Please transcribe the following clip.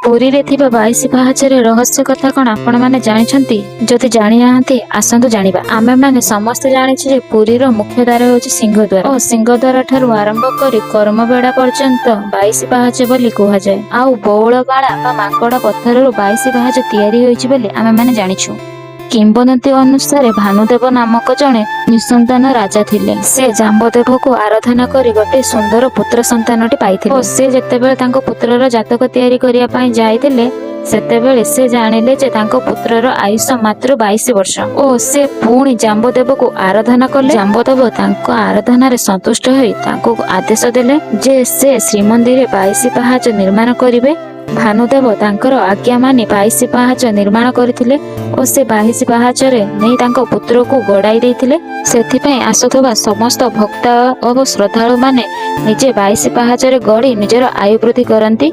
पुरी रे थिबा 22 पाहाचरे रहस्य कथा कौन आपण माने जानिछंती? जदि जानि नाहंती आसंतु जानिबा। आमे माने समस्त जानिछु जे पुरी रो मुख्य द्वार होछि सिंहद्वार ओ सिंहद्वार ठारु आरंभ करी कर्मबेड़ा पर्यंत 22 पाहाच बोली कुहा जाय। आउ बौळबाळा बा माकड़ पत्थररु 22 पाहाच तयारी होइछि बोली आमे माने जानिछु। किंबदंती अनुसार भानुदेव नामक जड़े निसंतान राजा थिले। से जाम्बदेव को आराधना करी गोटे सुंदर पुत्र संतानटी पाइथिले। से जेतेबेले तांको पुत्रर जातक तयारी करिया पई जाइथिले सेतेबेले से जानिले जे तांको पुत्रर आयुष मात्र 22 वर्ष। ओ से पुणी जाम्बदेव को आराधना कले। जाम्बदेव तांको आराधना रे संतुष्ट होई तांको आदेश देले जे से श्रीमंदिर 22 पाहाच निर्माण करिवे। भानुदेव तांकर आज्ञा मानि 22 पाहाच निर्माण करथिले और से 22 पाहाचरे नहीं तांको पुत्र को गड़ाई देथिले। सेथिपई आसुथबा समस्त भक्त और श्रद्धालु माने निजे 22 पाहाचरे गड़ी निजर आयु वृद्धि करंती।